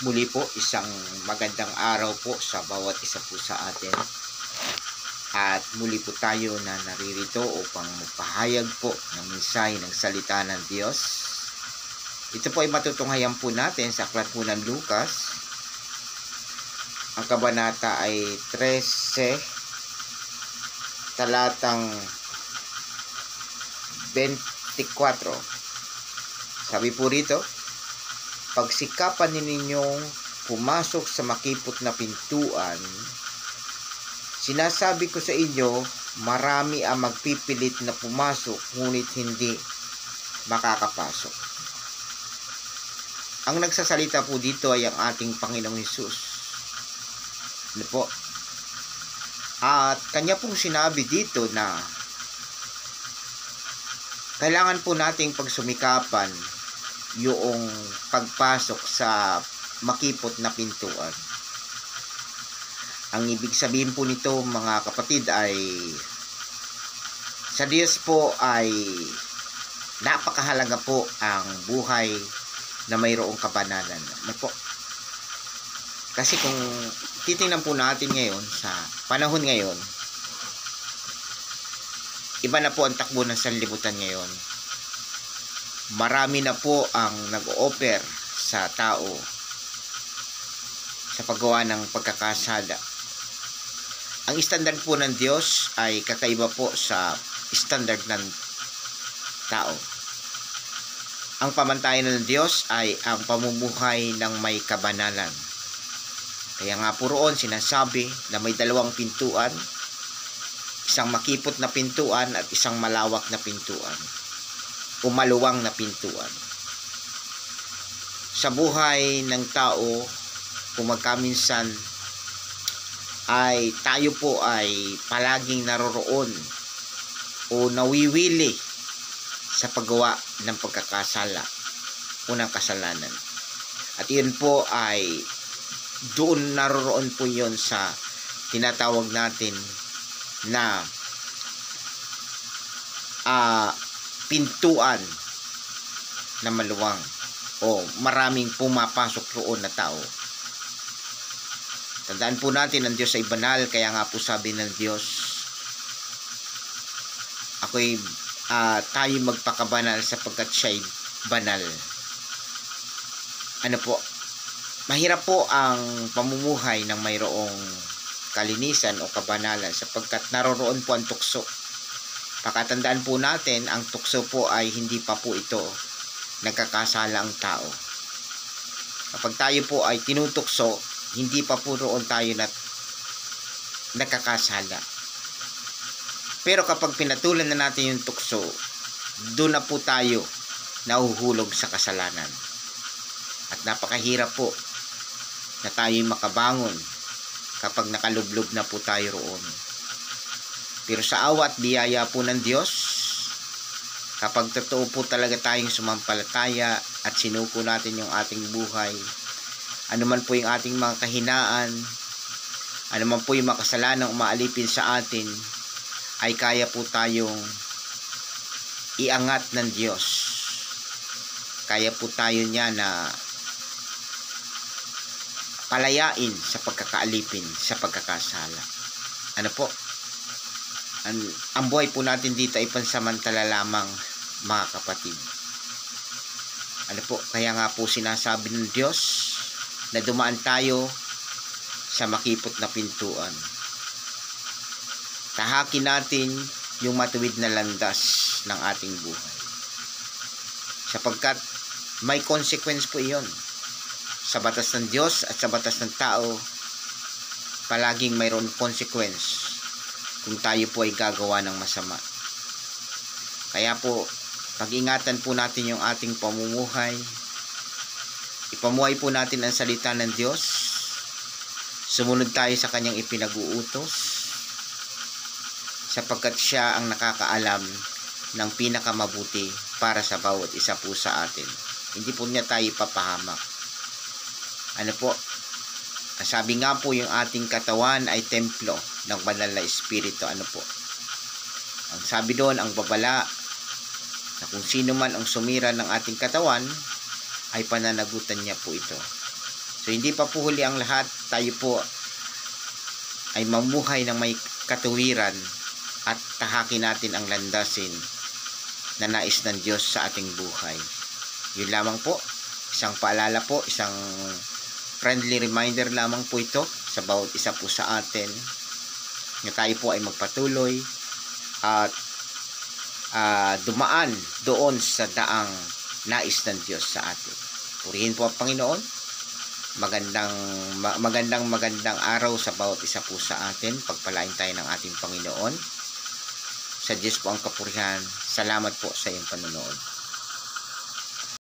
Muli po, isang magandang araw po sa bawat isa po sa atin. At muli po tayo na naririto upang magpahayag po ng mensahe ng salita ng Diyos. Ito po ay matutunghayan po natin sa aklat po ng Lucas. Ang kabanata ay 13, talatang 24. Sabi po rito, pagsikapan ninyong pumasok sa makipot na pintuan, sinasabi ko sa inyo, marami ang magpipilit na pumasok ngunit hindi makakapasok. Ang nagsasalita po dito ay ang ating Panginoong Hesus. Ano po? At kanya pong sinabi dito na kailangan po nating pagsumikapan yung pagpasok sa makipot na pintuan. Ang ibig sabihin po nito, mga kapatid, ay sa Diyos po ay napakahalaga po ang buhay na mayroong kabanalan. Ano po? Kasi kung titingnan po natin ngayon sa panahon ngayon, iba na po ang takbo ng sanlibutan ngayon. Marami na po ang nag-o-offer sa tao sa paggawa ng pagkakasala. Ang standard po ng Diyos ay kakaiba po sa standard ng tao. Ang pamantayan ng Diyos ay ang pamumuhay ng may kabanalan. Kaya nga po roon sinasabi na may dalawang pintuan, isang makipot na pintuan at isang malawak na pintuan o maluwang na pintuan. Sa buhay ng tao, kung magkaminsan ay tayo po ay palaging naroroon o nawiwili sa paggawa ng pagkakasala o ng kasalanan. At yun po ay doon naroroon po yun sa tinatawag natin na pintuan na maluwang o maraming pumapasok roon na tao. Tandaan po natin, ang Diyos ay banal, kaya nga po sabi ng Diyos, tayo magpakabanal sapagkat siya'y banal. Ano po? Mahirap po ang pamumuhay ng mayroong kalinisan o kabanalan sapagkat naroroon po ang tukso. Pakatandaan po natin, ang tukso po ay hindi pa po ito nagkakasala ang tao. Kapag tayo po ay tinutukso, hindi pa po roon tayo nagkakasala. Pero kapag pinatulan na natin yung tukso, doon na po tayo nahuhulog sa kasalanan. At napakahirap po na tayo'y makabangon kapag nakalublob na po tayo roon. Pero sa awa at biyaya po ng Diyos, kapag totoo po talaga tayong sumampalataya at sinuko natin yung ating buhay, anuman po yung ating mga kahinaan, anuman po yung makasalanang umaalipin sa atin, ay kaya po tayong iangat ng Diyos. Kaya po tayo niya na palayain sa pagkakaalipin, sa pagkakasala. Ano po? Ang buhay po natin dito ay pansamantala lamang, mga kapatid. Ano po? Kaya nga po sinasabi ng Diyos na dumaan tayo sa makipot na pintuan. Tahakin natin yung matuwid na landas ng ating buhay. Sapagkat may consequence po iyon. Sa batas ng Diyos at sa batas ng tao, palaging mayroon consequence kung tayo po ay gagawa ng masama. Kaya po, pag-ingatan po natin yung ating pamumuhay. Ipamuhay po natin ang salita ng Diyos. Sumunod tayo sa kanyang ipinag-uutos, sapagkat siya ang nakakaalam ng pinakamabuti para sa bawat isa po sa atin. Hindi po niya tayo ipapahamak. Ano po? Sabi nga po, yung ating katawan ay templo ng banal na espiritu. Ano po? Ang sabi doon, ang babala na kung sino man ang sumira ng ating katawan ay pananagutan niya po ito. So hindi pa po huli ang lahat. Tayo po ay mamuhay ng may katuwiran at tahakin natin ang landasin na nais ng Diyos sa ating buhay. Yun lamang po. Isang paalala po, isang friendly reminder lamang po ito sa bawat isa po sa atin na tayo po ay magpatuloy at dumaan doon sa daang nais ng Diyos sa atin. Purihin po ang Panginoon. Magandang araw sa bawat isa po sa atin. Pagpalain tayo ng ating Panginoon. Sa Diyos po ang kapurihan. Salamat po sa iyong panonood.